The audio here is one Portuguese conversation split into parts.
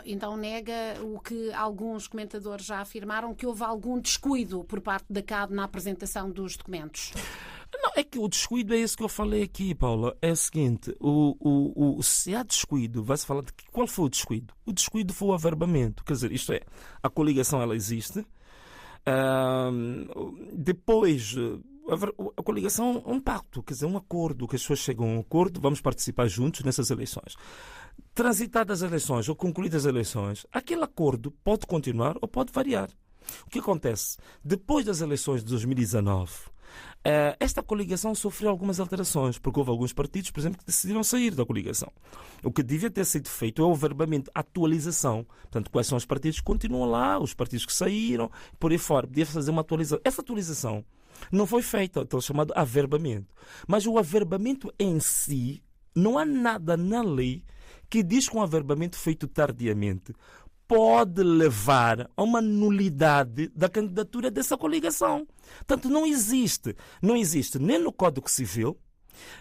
Então nega o que alguns comentadores já afirmaram, que houve algum descuido por parte da CAD na apresentação dos documentos. Não, é que o descuido é isso que eu falei aqui, Paula. É o seguinte, se há descuido, vai-se falar de qual foi o descuido? O descuido foi o averbamento. Quer dizer, isto é, a coligação ela existe. Depois, a coligação é um pacto, quer dizer, um acordo, que as pessoas chegam a um acordo, vamos participar juntos nessas eleições. Transitadas as eleições ou concluídas as eleições, aquele acordo pode continuar ou pode variar. O que acontece? Depois das eleições de 2019, esta coligação sofreu algumas alterações, porque houve alguns partidos, por exemplo, que decidiram sair da coligação. O que devia ter sido feito é o verbamento, a atualização. Portanto, quais são os partidos que continuam lá, os partidos que saíram, por aí fora. Devia fazer uma atualização. Essa atualização não foi feita, então chamado averbamento. Mas o averbamento em si, não há nada na lei que diz que um averbamento feito tardiamente pode levar a uma nulidade da candidatura dessa coligação. Portanto, não existe nem no Código Civil,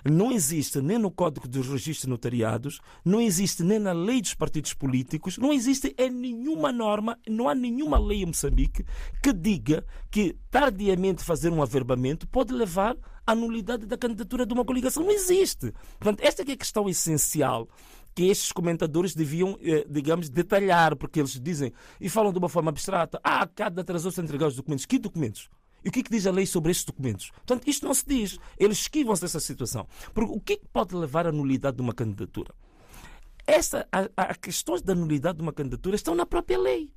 não existe nem no Código dos Registros Notariados, não existe nem na lei dos partidos políticos, não existe em nenhuma norma, não há nenhuma lei em Moçambique que diga que tardiamente fazer um averbamento pode levar à nulidade da candidatura de uma coligação. Não existe. Portanto, esta é a questão essencial que estes comentadores deviam, digamos, detalhar, porque eles dizem e falam de uma forma abstrata. A CAD atrasou-se a entregar os documentos. Que documentos? E o que diz a lei sobre estes documentos? Portanto, isto não se diz. Eles esquivam-se dessa situação. Porque o que pode levar à nulidade de uma candidatura? As questões da nulidade de uma candidatura estão na própria lei.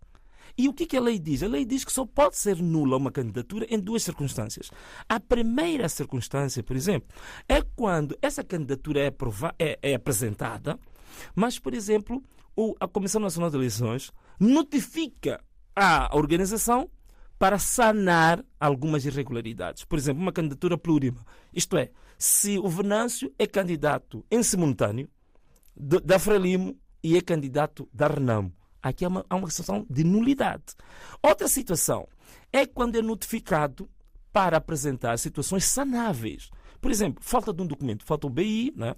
E o que a lei diz? A lei diz que só pode ser nula uma candidatura em duas circunstâncias. A primeira circunstância, por exemplo, é quando essa candidatura é apresentada, mas, por exemplo, a Comissão Nacional de Eleições notifica a organização para sanar algumas irregularidades. Por exemplo, uma candidatura plurima. Isto é, se o Venâncio é candidato em simultâneo da Frelimo e é candidato da Renamo, aqui há uma situação de nulidade. Outra situação é quando é notificado para apresentar situações sanáveis. Por exemplo, falta de um documento, falta o BI, né?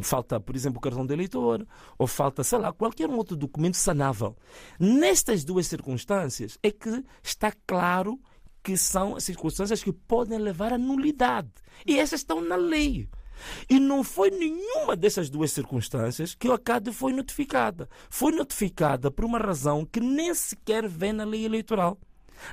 Falta, por exemplo, o cartão de eleitor, ou falta, sei lá, qualquer outro documento sanável. Nestas duas circunstâncias é que está claro que são as circunstâncias que podem levar à nulidade. E essas estão na lei. E não foi nenhuma dessas duas circunstâncias que a CAD foi notificada. Foi notificada por uma razão que nem sequer vem na lei eleitoral.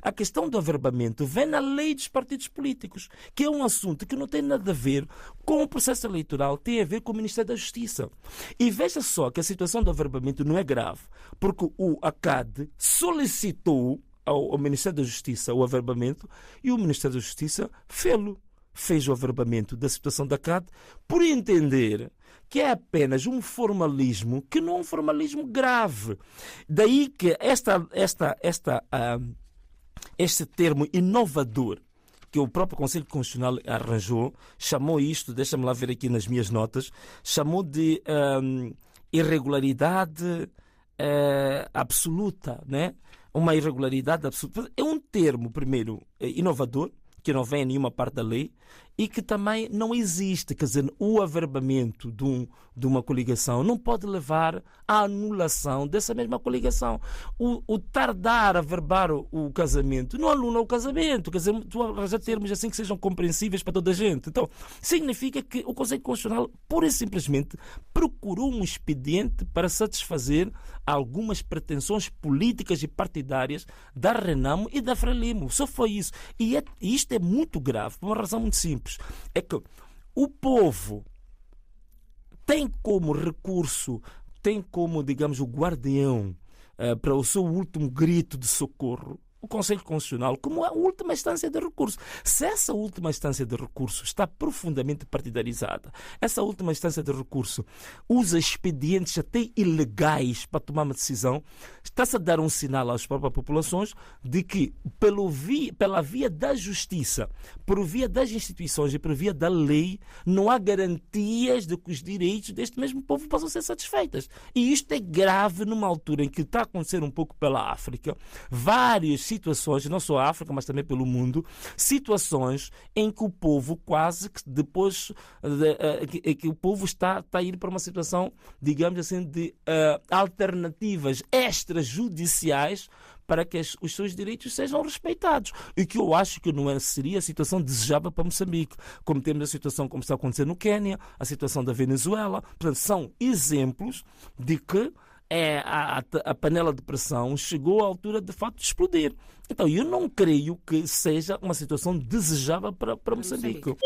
A questão do averbamento vem na lei dos partidos políticos, que é um assunto que não tem nada a ver com o processo eleitoral, tem a ver com o Ministério da Justiça. E veja só que a situação do averbamento não é grave, porque a CAD solicitou ao Ministério da Justiça o averbamento e o Ministério da Justiça fez o averbamento da situação da CAD por entender que é apenas um formalismo que não é um formalismo grave. Daí que este termo inovador que o próprio Conselho Constitucional arranjou, chamou isto, deixa-me lá ver aqui nas minhas notas, chamou de irregularidade absoluta, né? Uma irregularidade absoluta. É um termo, primeiro, inovador, que não vem em nenhuma parte da lei e que também não existe. Quer dizer, o averbamento de uma coligação não pode levar à anulação dessa mesma coligação. O tardar a averbar o casamento não anula o casamento. Quer dizer, tu arranjas termos assim que sejam compreensíveis para toda a gente. Então, significa que o Conselho Constitucional, pura e simplesmente, procurou um expediente para satisfazer algumas pretensões políticas e partidárias da Renamo e da Frelimo. Só foi isso. E isto é muito grave, por uma razão muito simples. É que o povo tem como recurso, tem como, digamos, o guardião para o seu último grito de socorro, o Conselho Constitucional, como a última instância de recurso. Se essa última instância de recurso está profundamente partidarizada, essa última instância de recurso usa expedientes até ilegais para tomar uma decisão, está-se a dar um sinal às próprias populações de que, pela via da justiça, por via das instituições e por via da lei, não há garantias de que os direitos deste mesmo povo possam ser satisfeitos. E isto é grave numa altura em que está a acontecer um pouco pela África, vários situações, não só a África, mas também pelo mundo, situações em que o povo quase que depois que o povo está a ir para uma situação, digamos assim, de alternativas extrajudiciais para que os seus direitos sejam respeitados. E que eu acho que não seria a situação desejável para Moçambique. Como temos a situação como está acontecendo no Quênia, a situação da Venezuela. Portanto, são exemplos de que a panela de pressão chegou à altura de facto de explodir. Então, eu não creio que seja uma situação desejável para Moçambique.